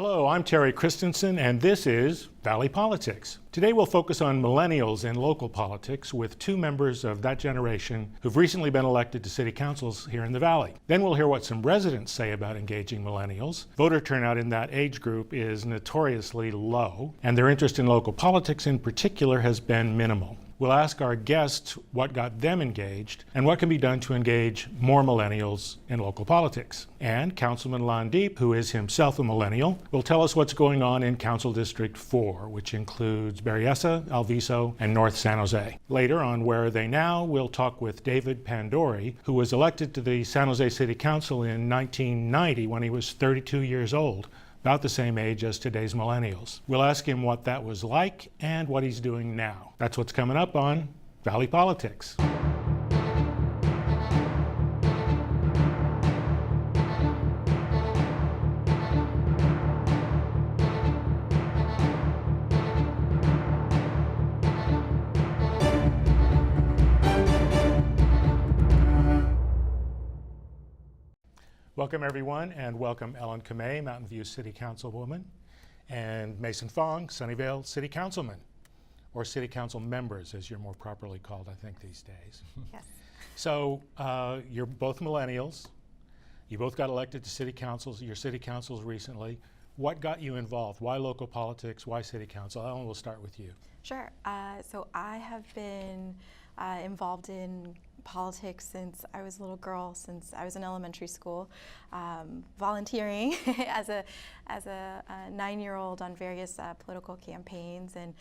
Hello, I'm Terry Christensen, and this is Valley Politics. Today we'll focus on millennials in local politics with two members of that generation who've recently been elected to city councils here in the Valley. Then we'll hear what some residents say about engaging millennials. Voter turnout in that age group is notoriously low, and their interest in local politics in particular has been minimal. We'll ask our guests what got them engaged and what can be done to engage more millennials in local politics. And Councilman Landeep, who is himself a millennial, will tell us what's going on in Council District 4, which includes Berryessa, Alviso, and North San Jose. Later on Where Are They Now, we'll talk with David Pandori, who was elected to the San Jose City Council in 1990 when he was 32 years old. About the same age as today's millennials. We'll ask him what that was like and what he's doing now. That's what's coming up on Valley Politics. Welcome everyone, and welcome Ellen Kamei, Mountain View City Councilwoman, and Mason Fong, Sunnyvale City Councilman, or City Council members as you're more properly called, I think, these days. Yes. So you're both millennials. You both got elected to city councils, your city councils recently. What got you involved? Why local politics? Why city council? Ellen, we'll start with you. Sure. So I have been involved in politics since I was a little girl, since I was in elementary school, volunteering as a 9-year-old on various political campaigns, and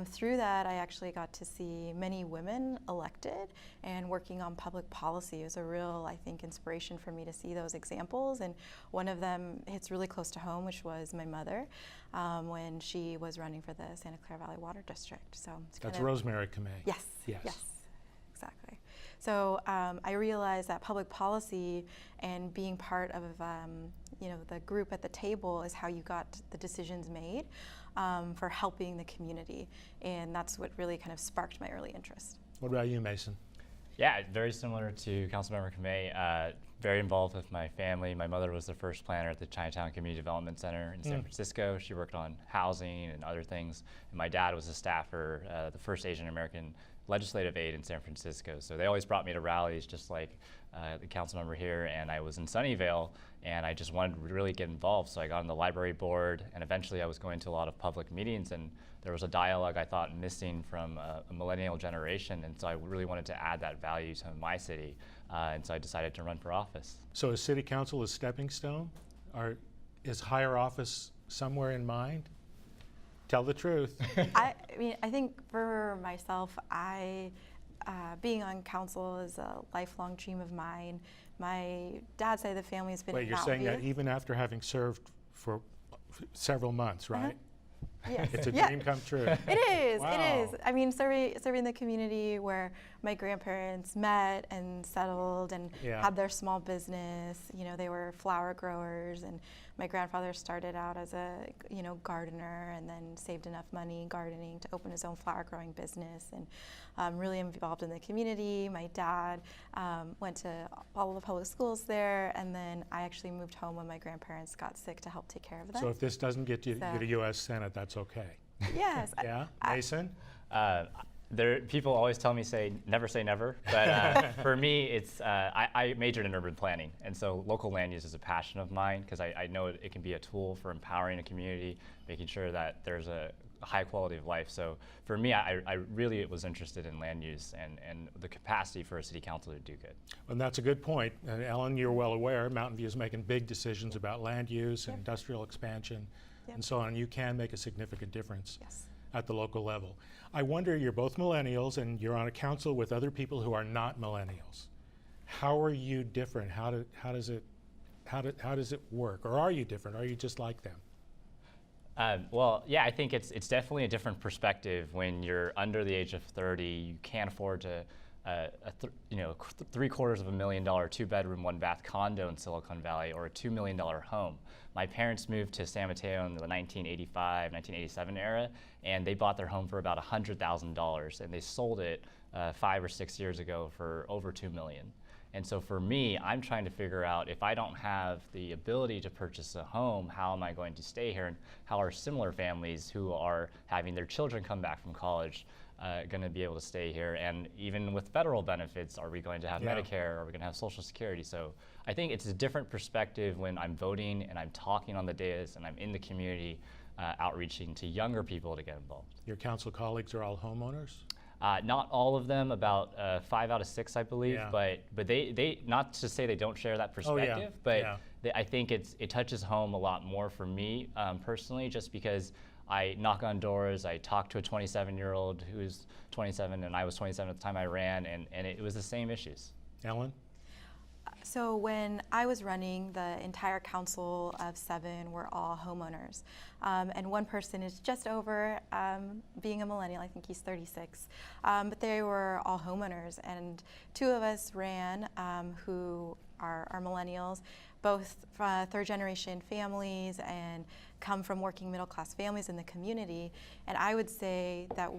through that I actually got to see many women elected and working on public policy. It was a real, I think, inspiration for me to see those examples, and one of them hits really close to home, which was my mother when she was running for the Santa Clara Valley Water District. So it's that's Rosemary Kamei. Yes. Exactly. So I realized that public policy and being part of the group at the table is how you got the decisions made for helping the community, and that's what really kind of sparked my early interest. What about you, Mason? Yeah, very similar to Councilmember Kamei. Very involved with my family. My mother was the first planner at the Chinatown Community Development Center in San Francisco. She worked on housing and other things. And my dad was a staffer, the first Asian American legislative aide in San Francisco. So they always brought me to rallies just like the council member here, and I was in Sunnyvale and I just wanted to really get involved. So I got on the library board, and eventually I was going to a lot of public meetings, and there was a dialogue I thought missing from a millennial generation, and so I really wanted to add that value to my city, and so I decided to run for office. So is city council a stepping stone, or is higher office somewhere in mind? Tell the truth. I mean, I think for myself, being on council is a lifelong dream of mine. My dad's side of the family has been in Wait, you're saying that even after having served for several months, right? Yes. It's a dream come true. It is. Wow. It is. I mean, serving the community where my grandparents met and settled and had their small business. You know, they were flower growers, and my grandfather started out as a gardener and then saved enough money gardening to open his own flower growing business, and really involved in the community. My dad went to all of the public schools there, and then I actually moved home when my grandparents got sick to help take care of them. So if this doesn't get you to U.S. Senate, that's okay. Yes. Yeah, Mason? People always tell me never say never, but for me, it's I majored in urban planning, and so local land use is a passion of mine because I know it can be a tool for empowering a community, making sure that there's a high quality of life. So for me, I really was interested in land use and the capacity for a city council to do good. And that's a good point. Ellen, you're well aware, Mountain View is making big decisions about land use and industrial expansion and so on. You can make a significant difference at the local level. I wonder, you're both millennials and you're on a council with other people who are not millennials. How are you different? How does it work? Or are you different? Are you just like them? Well, yeah, I think it's definitely a different perspective when you're under the age of 30. You can't afford to $750,000 2-bedroom, 1-bath condo in Silicon Valley, or a $2 million home. My parents moved to San Mateo in the 1985, 1987 era, and they bought their home for about $100,000, and they sold it 5 or 6 years ago for over $2 million. And so for me, I'm trying to figure out, if I don't have the ability to purchase a home, how am I going to stay here? And how are similar families who are having their children come back from college going to be able to stay here? And even with federal benefits, are we going to have Medicare? Are we going to have Social Security? So I think it's a different perspective when I'm voting and I'm talking on the dais and I'm in the community outreaching to younger people to get involved. Your council colleagues are all homeowners? Not all of them, about 5 out of 6, I believe, but they not to say they don't share that perspective, but I think it touches home a lot more for me personally, just because I knock on doors, I talk to a 27-year-old who's 27 and I was 27 at the time I ran, and it was the same issues. Ellen? So when I was running, the entire council of 7 were all homeowners. And one person is just over being a millennial. I think he's 36. But they were all homeowners. And 2 of us ran who are millennials, both third-generation families and come from working middle-class families in the community. And I would say that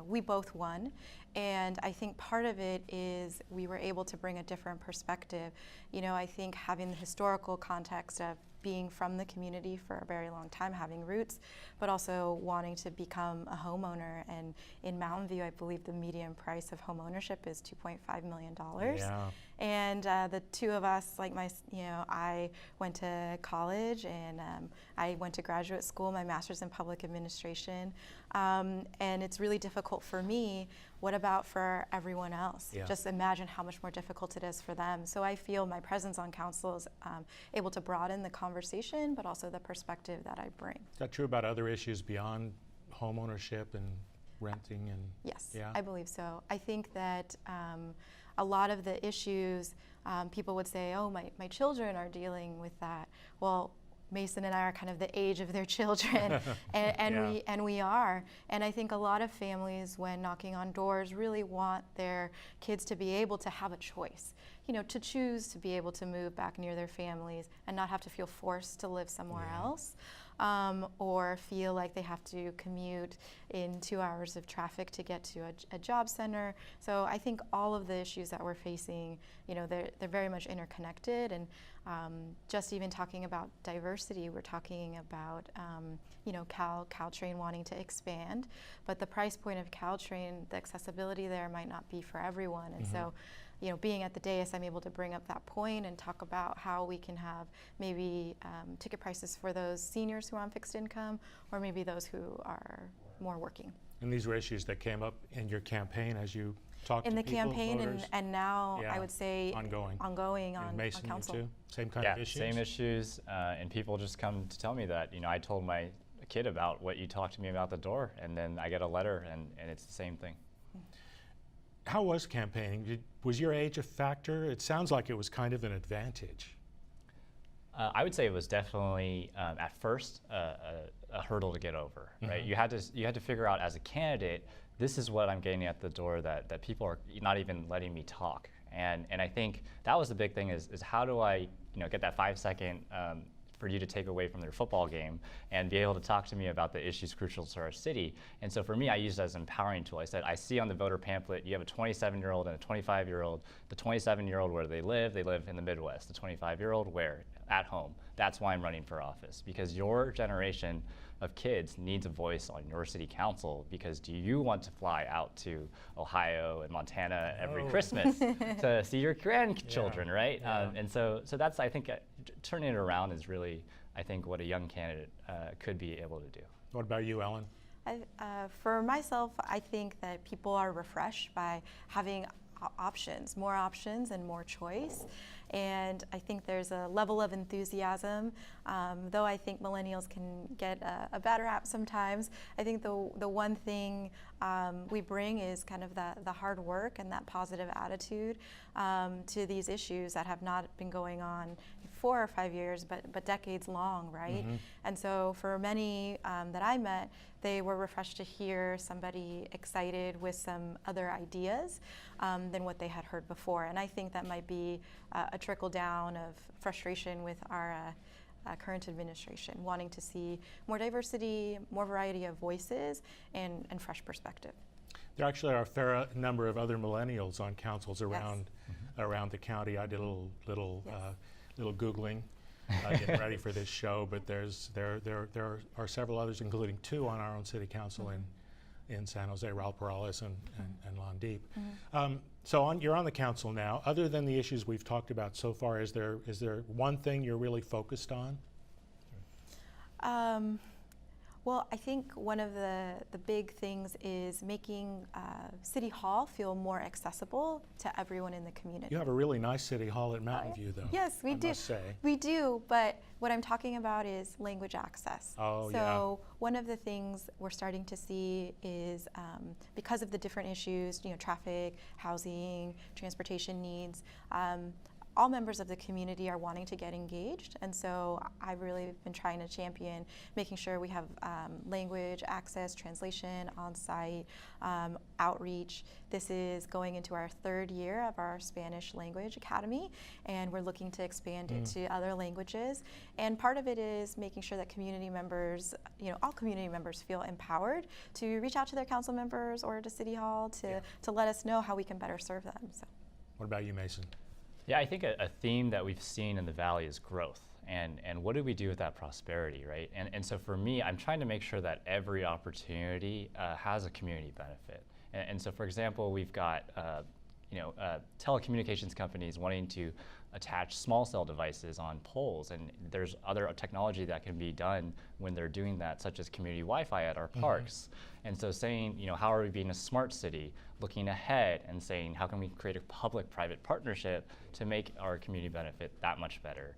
we both won. And I think part of it is we were able to bring a different perspective. You know, I think having the historical context of being from the community for a very long time, having roots, but also wanting to become a homeowner. And in Mountain View, I believe the median price of home ownership is $2.5 million. Yeah. And the 2 of us, like I went to college and I went to graduate school, my master's in public administration. And it's really difficult for me. What about for everyone else? Yeah. Just imagine how much more difficult it is for them. So I feel my presence on council is able to broaden the conversation, but also the perspective that I bring. Is that true about other issues beyond home ownership and renting? And Yes, yeah? I believe so. I think that a lot of the issues, people would say, oh, my children are dealing with that. Well, Mason and I are kind of the age of their children, and we are. And I think a lot of families, when knocking on doors, really want their kids to be able to have a choice, you know, to choose to be able to move back near their families and not have to feel forced to live somewhere else. Or feel like they have to commute in 2 hours of traffic to get to a job center. So I think all of the issues that we're facing, you know, they're very much interconnected. And just even talking about diversity, we're talking about, you know, Caltrain wanting to expand, but the price point of Caltrain, the accessibility there might not be for everyone. And so, you know, being at the dais, I'm able to bring up that point and talk about how we can have maybe ticket prices for those seniors who are on fixed income, or maybe those who are more working. And these were issues that came up in your campaign as you talked in to the people, campaign, voters? and now I would say ongoing on Mason, council. you too? Same kind of issues? Same issues, and people just come to tell me that. You know, I told my kid about what you talked to me about at the door, and then I get a letter, and it's the same thing. How was campaigning? Was your age a factor? It sounds like it was kind of an advantage. I would say it was definitely at first a hurdle to get over. Right? You had to figure out as a candidate, this is what I'm getting at the door that people are not even letting me talk. And I think that was the big thing is how do I get that 5-second for you to take away from their football game and be able to talk to me about the issues crucial to our city. And so for me, I used it as an empowering tool. I said, I see on the voter pamphlet, you have a 27-year-old and a 25-year-old. The 27-year-old, where they live in the Midwest. The 25-year-old, where? At home. That's why I'm running for office, because your generation of kids needs a voice on your city council, because do you want to fly out to Ohio and Montana every Christmas to see your grandchildren, right? Yeah. And so that's, I think, turning it around is really, I think, what a young candidate could be able to do. What about you, Ellen? For myself, I think that people are refreshed by having more options and more choice. And I think there's a level of enthusiasm, though I think millennials can get a bad rap sometimes. I think the one thing we bring is kind of the hard work and that positive attitude to these issues that have not been going on 4 or 5 years, but decades long, right? And so for many that I met, they were refreshed to hear somebody excited with some other ideas than what they had heard before. And I think that might be a trickle down of frustration with our current administration, wanting to see more diversity, more variety of voices, and fresh perspective. There actually are a fair number of other millennials on councils around around the county. I did a little Googling getting ready for this show, but there are several others, including 2 on our own city council in San Jose, Raul Perales and Londeep. So you're on the council now. Other than the issues we've talked about so far, is there one thing you're really focused on? Well, I think one of the big things is making City Hall feel more accessible to everyone in the community. You have a really nice city hall at Mountain View, though. Yes, we do. Must say. We do, but what I'm talking about is language access. Oh, so one of the things we're starting to see is because of the different issues, traffic, housing, transportation needs, all members of the community are wanting to get engaged, and so I've really been trying to champion making sure we have language access, translation, on-site, outreach. This is going into our 3rd year of our Spanish Language Academy, and we're looking to expand it to other languages. And part of it is making sure that community members, all community members feel empowered to reach out to their council members or to City Hall to let us know how we can better serve them. So. What about you, Mason? Yeah, I think a theme that we've seen in the Valley is growth. And what do we do with that prosperity, right? And so for me, I'm trying to make sure that every opportunity has a community benefit. And so, for example, we've got telecommunications companies wanting to attach small cell devices on poles, and there's other technology that can be done when they're doing that, such as community Wi-Fi at our parks. And so saying, how are we being a smart city, looking ahead and saying, how can we create a public-private partnership to make our community benefit that much better?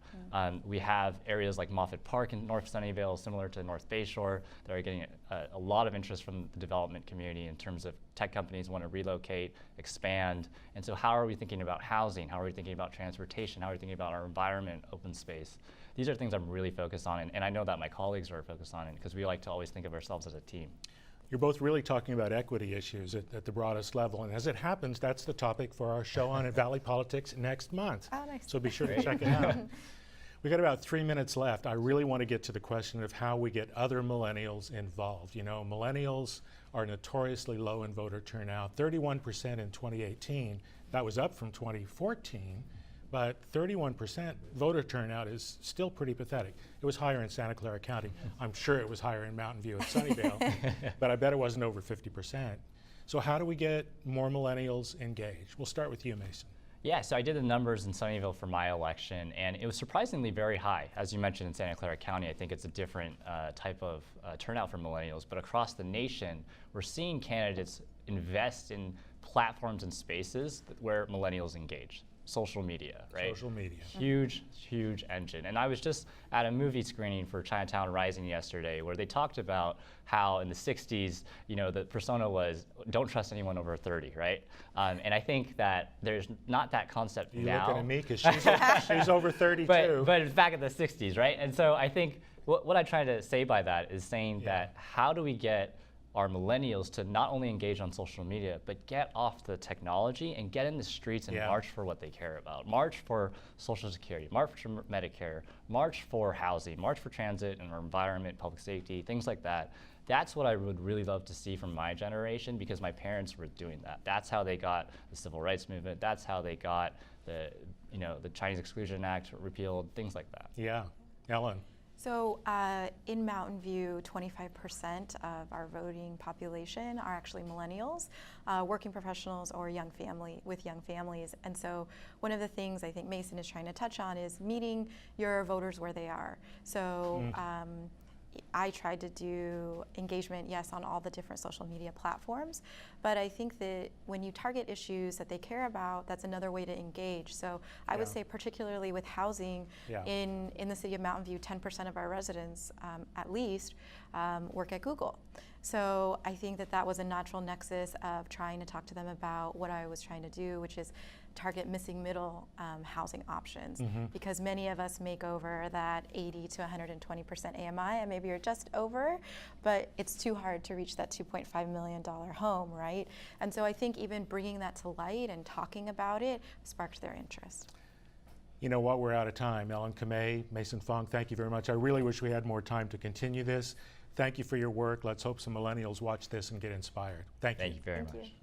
We have areas like Moffett Park in North Sunnyvale, similar to North Bayshore, that are getting a lot of interest from the development community in terms of tech companies want to relocate, expand. And so how are we thinking about housing? How are we thinking about transportation? How are we thinking about our environment, open space? These are things I'm really focused on, and I know that my colleagues are focused on it, because we like to always think of ourselves as a team. You're both really talking about equity issues at the broadest level, and as it happens, that's the topic for our show on Valley Politics next month. Oh, nice. So be sure to check it out. We got about 3 minutes left. I really want to get to the question of how we get other millennials involved. Millennials are notoriously low in voter turnout, 31% in 2018. That was up from 2014. But 31% voter turnout is still pretty pathetic. It was higher in Santa Clara County. I'm sure it was higher in Mountain View and Sunnyvale, but I bet it wasn't over 50%. So how do we get more millennials engaged? We'll start with you, Mason. Yeah, so I did the numbers in Sunnyvale for my election, and it was surprisingly very high. As you mentioned, in Santa Clara County, I think it's a different type of turnout for millennials, but across the nation, we're seeing candidates invest in platforms and spaces where millennials engage. Social media, right? Social media. Huge, huge engine. And I was just at a movie screening for Chinatown Rising yesterday, where they talked about how in the 60s, the persona was, don't trust anyone over 30, right? And I think that there's not that concept now. You're looking at me, because she's over 30 too. But it's back in the 60s, right? And so I think what I try to say by that is saying that how do we get our millennials to not only engage on social media, but get off the technology and get in the streets and march for what they care about. March for Social Security, march for Medicare, march for housing, march for transit and our environment, public safety, things like that. That's what I would really love to see from my generation, because my parents were doing that. That's how they got the civil rights movement. That's how they got the Chinese Exclusion Act repealed, things like that. Yeah. Ellen. So in Mountain View, 25% of our voting population are actually millennials, working professionals, or young families. And so one of the things I think Mason is trying to touch on is meeting your voters where they are. So I tried to do engagement, yes, on all the different social media platforms, but I think that when you target issues that they care about, that's another way to engage. So I would say particularly with housing in the city of Mountain View, 10% of our residents at least work at Google. So I think that was a natural nexus of trying to talk to them about what I was trying to do, which is target missing middle housing options, because many of us make over that 80 to 120% AMI, and maybe you're just over, but it's too hard to reach that $2.5 million home, right? And so I think even bringing that to light and talking about it sparked their interest. You know what, we're out of time. Ellen, Kamei, Mason, Fong, thank you very much. I really wish we had more time to continue this. Thank you for your work. Let's hope some millennials watch this and get inspired. Thank you. Thank you very much.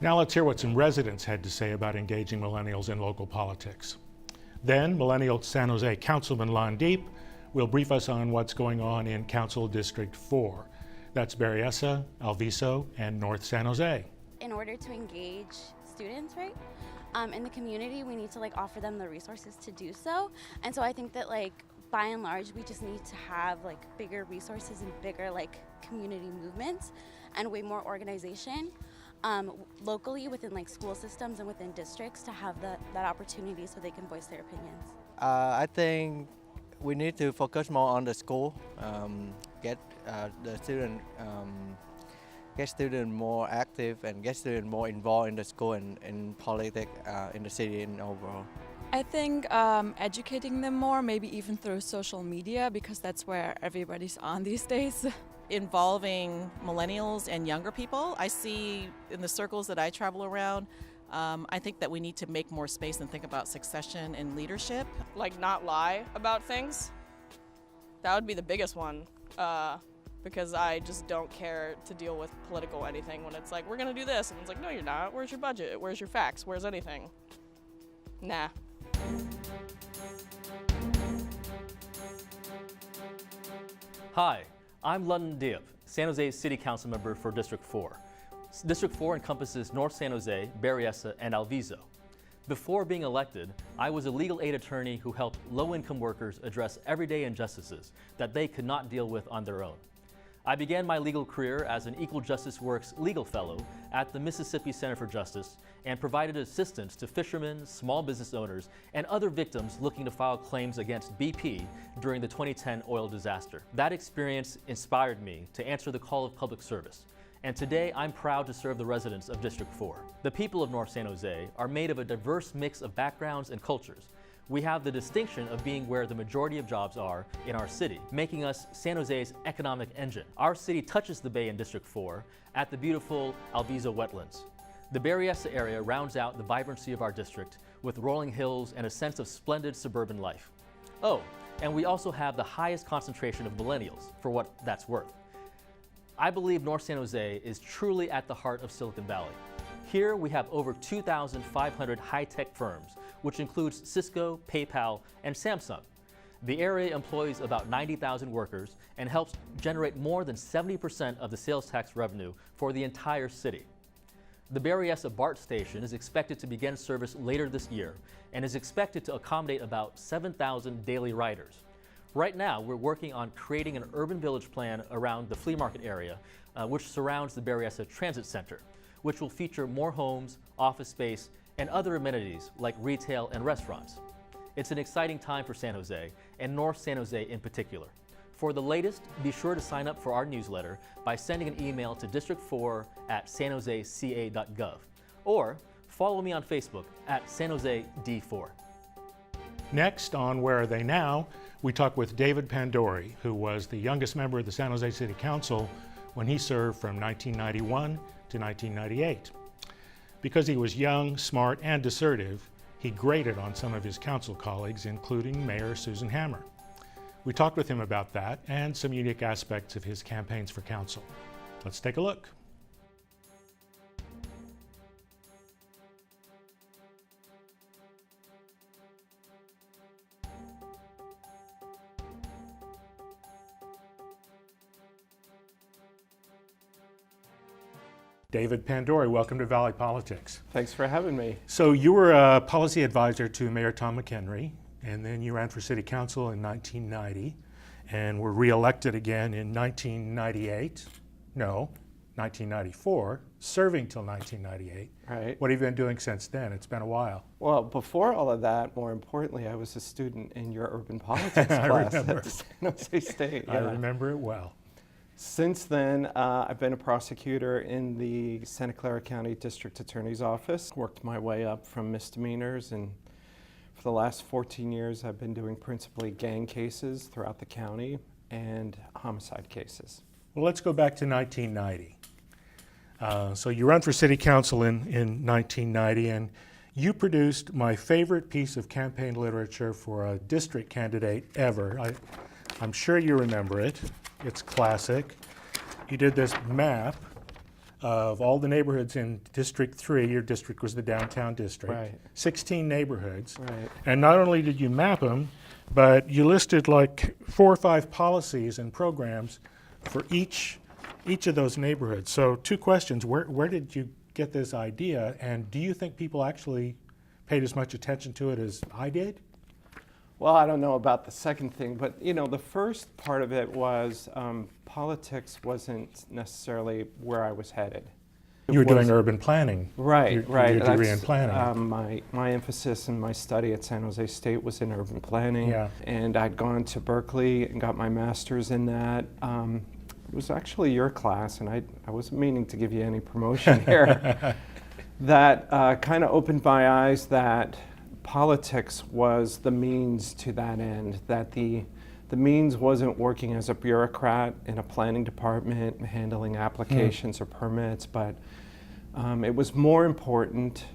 Now let's hear what some residents had to say about engaging millennials in local politics. Then Millennial San Jose Councilman Lon Deep will brief us on what's going on in Council District 4. That's Berryessa, Alviso, and North San Jose. In order to engage students, right, in the community, we need to offer them the resources to do so. And so I think that by and large, we just need to have bigger resources and bigger community movements and way more organization locally within school systems and within districts to have that opportunity so they can voice their opinions. I think we need to focus more on the school, get the student, get students more active and get students more involved in the school and in politics in the city and overall. I think educating them more, maybe even through social media, because that's where everybody's on these days. Involving millennials and younger people, I see in the circles that I travel around, I think that we need to make more space and think about succession and leadership. Not lie about things. That would be the biggest one, because I just don't care to deal with political anything when it's we're gonna do this, and it's no, you're not. Where's your budget? Where's your facts? Where's anything? Nah. Hi, I'm London Diop, San Jose City Council member for District 4. District 4 encompasses North San Jose, Berryessa, and Alviso. Before being elected, I was a legal aid attorney who helped low-income workers address everyday injustices that they could not deal with on their own. I began my legal career as an Equal Justice Works legal fellow at the Mississippi Center for Justice and provided assistance to fishermen, small business owners, and other victims looking to file claims against BP during the 2010 oil disaster. That experience inspired me to answer the call of public service. And today I'm proud to serve the residents of District 4. The people of North San Jose are made of a diverse mix of backgrounds and cultures. We have the distinction of being where the majority of jobs are in our city, making us San Jose's economic engine. Our city touches the bay in District 4 at the beautiful Alviso wetlands. The Berryessa area rounds out the vibrancy of our district with rolling hills and a sense of splendid suburban life. Oh, and we also have the highest concentration of millennials, for what that's worth. I believe North San Jose is truly at the heart of Silicon Valley. Here we have over 2,500 high-tech firms, which includes Cisco, PayPal, and Samsung. The area employs about 90,000 workers and helps generate more than 70% of the sales tax revenue for the entire city. The Berryessa BART station is expected to begin service later this year and is expected to accommodate about 7,000 daily riders. Right now, we're working on creating an urban village plan around the flea market area, which surrounds the Berryessa Transit Center, which will feature more homes, office space, and other amenities like retail and restaurants. It's an exciting time for San Jose, and North San Jose in particular. For the latest, be sure to sign up for our newsletter by sending an email to district4@sanjoseca.gov, or follow me on Facebook at San Jose D4. Next on Where Are They Now, we talk with David Pandori, who was the youngest member of the San Jose City Council when he served from 1991 to 1998. Because he was young, smart, and assertive, he grated on some of his council colleagues, including Mayor Susan Hammer. We talked with him about that and some unique aspects of his campaigns for council. Let's take a look. David Pandori, welcome to Valley Politics. Thanks for having me. So you were a policy advisor to Mayor Tom McHenry, and then you ran for city council in 1990 and were reelected again in 1994, serving till 1998. Right. What have you been doing since then? It's been a while. Well, before all of that, more importantly, I was a student in your urban politics class at the San Jose State. I remember it well. Since then, I've been a prosecutor in the Santa Clara County District Attorney's Office. Worked my way up from misdemeanors, and for the last 14 years, I've been doing principally gang cases throughout the county and homicide cases. Well, let's go back to 1990. So you ran for city council in 1990, and you produced my favorite piece of campaign literature for a district candidate ever. I'm sure you remember it. It's classic. You did this map of all the neighborhoods in District 3, your district was the downtown district, Right. 16 neighborhoods. Right. And not only did you map them, but you listed like 4 or 5 policies and programs for each of those neighborhoods. So 2 questions, where did you get this idea, and do you think people actually paid as much attention to it as I did? Well, I don't know about the second thing, but the first part of it was politics wasn't necessarily where I was headed. You were doing urban planning. Right, your, right. Your degree in That's, planning. my emphasis in my study at San Jose State was in urban planning. Yeah. And I'd gone to Berkeley and got my master's in that. It was actually your class, and I wasn't meaning to give you any promotion here, that kind of opened my eyes that politics was the means to that end, that the means wasn't working as a bureaucrat in a planning department handling applications or permits, but it was more important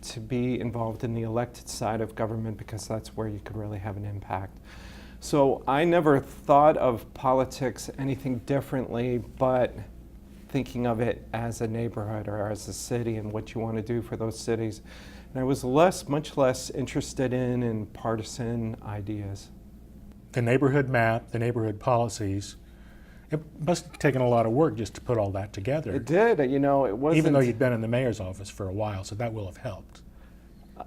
to be involved in the elected side of government because that's where you could really have an impact. So I never thought of politics anything differently but thinking of it as a neighborhood or as a city and what you want to do for those cities. And I was much less interested in partisan ideas. The neighborhood map, the neighborhood policies, it must have taken a lot of work just to put all that together. It did, it wasn't. Even though you'd been in the mayor's office for a while, so that will have helped.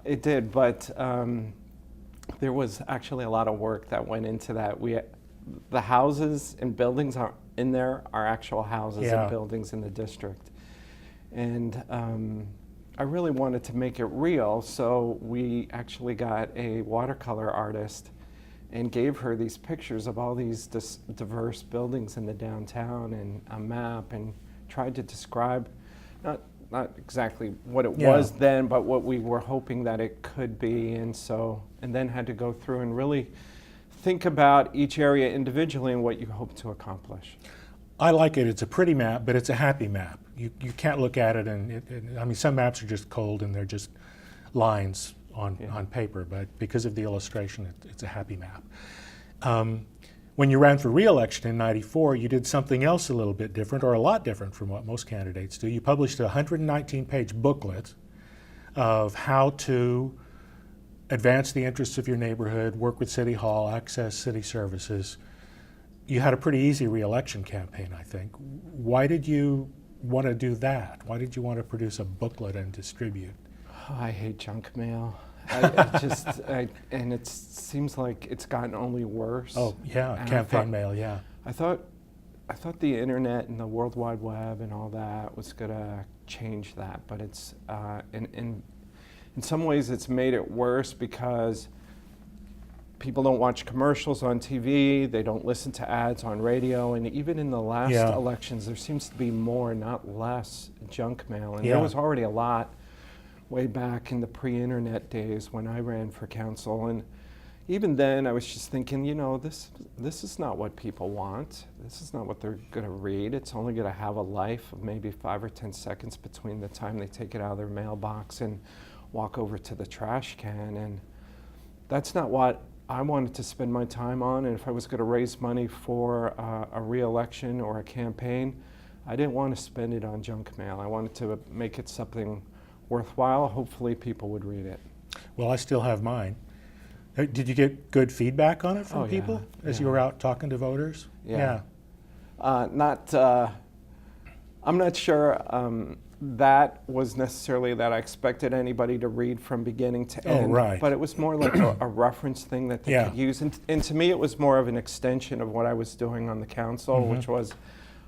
It did, but there was actually a lot of work that went into that. The houses and buildings are actual houses and buildings in the district. And I really wanted to make it real, so we actually got a watercolor artist and gave her these pictures of all these diverse buildings in the downtown and a map, and tried to describe not exactly what it was then, but what we were hoping that it could be. And then had to go through and really think about each area individually and what you hope to accomplish. I like it. It's a pretty map, but it's a happy map. You can't look at it and I mean, some maps are just cold and they're just lines on paper, but because of the illustration, it's a happy map. When you ran for re-election in '94, you did something else a little bit different, or a lot different from what most candidates do. You published a 119-page booklet of how to advance the interests of your neighborhood, work with City Hall, access city services. You had a pretty easy re-election campaign, I think. Why did you want to do that? Why did you want to produce a booklet and distribute? Oh, I hate junk mail. And it seems like it's gotten only worse. Oh yeah, and campaign mail, yeah. I thought the internet and the World Wide Web and all that was gonna change that, but it's in some ways it's made it worse because people don't watch commercials on TV, they don't listen to ads on radio, and even in the last elections there seems to be more, not less, junk mail. And there was already a lot way back in the pre-internet days when I ran for council, and even then I was just thinking, this is not what people want. This is not what they're gonna read. It's only gonna have a life of maybe 5 or 10 seconds between the time they take it out of their mailbox and walk over to the trash can, and that's not what I wanted to spend my time on. And if I was gonna raise money for a re-election or a campaign, I didn't want to spend it on junk mail. I wanted to make it something worthwhile. Hopefully people would read it. Well, I still have mine. Did you get good feedback on it from people as you were out talking to voters? Yeah. I'm not sure that was necessarily that I expected anybody to read from beginning to end. Right. But it was more like a reference thing that they could use. And to me, it was more of an extension of what I was doing on the council, which was,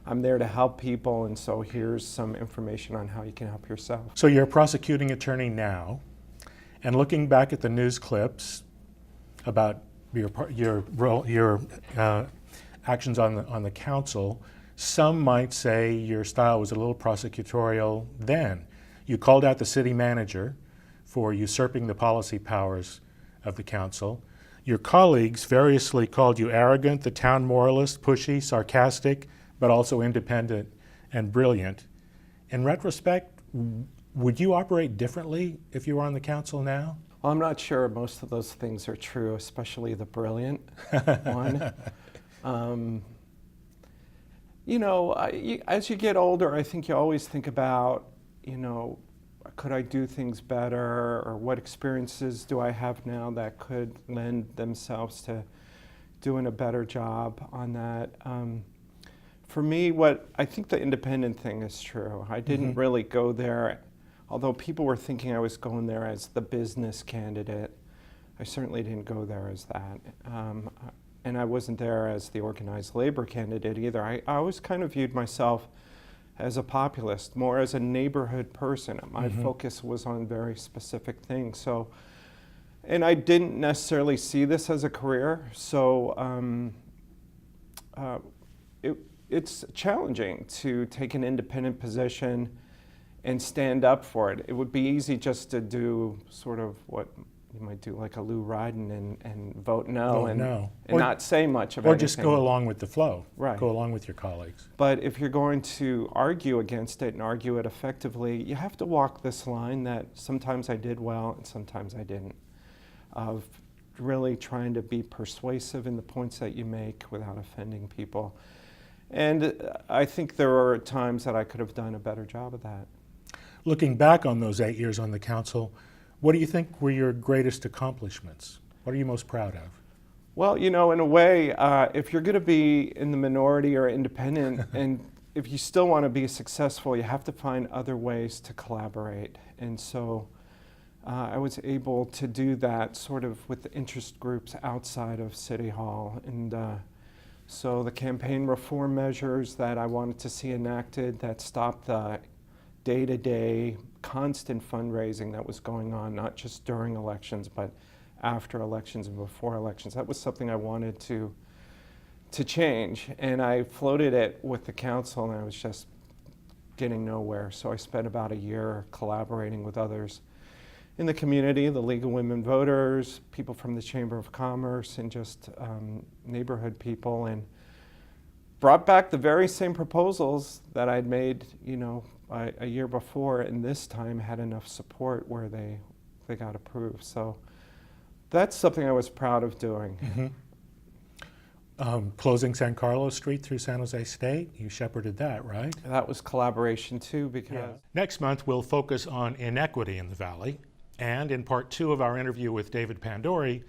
I'm there to help people, and so here's some information on how you can help yourself. So you're a prosecuting attorney now, and looking back at the news clips about your actions on the council, some might say your style was a little prosecutorial then. You called out the city manager for usurping the policy powers of the council. Your colleagues variously called you arrogant, the town moralist, pushy, sarcastic, but also independent and brilliant. In retrospect, would you operate differently if you were on the council now? Well, I'm not sure most of those things are true, especially the brilliant one. You know, as you get older, I think you always think about, could I do things better, or what experiences do I have now that could lend themselves to doing a better job on that. For me, I think the independent thing is true. I didn't really go there, although people were thinking I was going there as the business candidate. I certainly didn't go there as that. And I wasn't there as the organized labor candidate either. I always kind of viewed myself as a populist, more as a neighborhood person. My focus was on very specific things. So, and I didn't necessarily see this as a career, so it's challenging to take an independent position and stand up for it. It would be easy just to do sort of what you might do, like a Lou Ryden, and vote no, and not say much of anything. Or just go along with the flow. Right. Go along with your colleagues. But if you're going to argue against it and argue it effectively, you have to walk this line that sometimes I did well and sometimes I didn't, of really trying to be persuasive in the points that you make without offending people. And I think there are times that I could have done a better job of that. Looking back on those 8 years on the council, what do you think were your greatest accomplishments? What are you most proud of? Well, in a way, if you're going to be in the minority or independent, and if you still want to be successful, you have to find other ways to collaborate. And so I was able to do that sort of with the interest groups outside of City Hall. And so the campaign reform measures that I wanted to see enacted that stopped the day-to-day constant fundraising that was going on, not just during elections, but after elections and before elections. That was something I wanted to change. And I floated it with the council, and I was just getting nowhere. So I spent about a year collaborating with others in the community, the League of Women Voters, people from the Chamber of Commerce, and just neighborhood people, and brought back the very same proposals that I'd made, a year before, and this time had enough support where they got approved. So that's something I was proud of doing. Closing San Carlos Street through San Jose State, you shepherded that, right? That was collaboration too, because... Next month, we'll focus on inequity in the Valley. And in part 2 of our interview with David Pandori,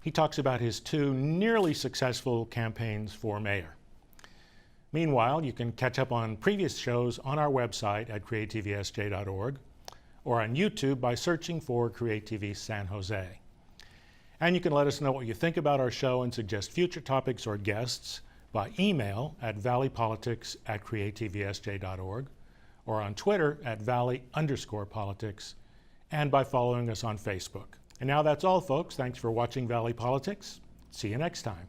he talks about his 2 nearly successful campaigns for mayor. Meanwhile, you can catch up on previous shows on our website at creatvsj.org or on YouTube by searching for CreaTV San Jose. And you can let us know what you think about our show and suggest future topics or guests by email at valleypolitics@creatvsj.org or on Twitter at valley_politics and by following us on Facebook. And now that's all, folks. Thanks for watching Valley Politics. See you next time.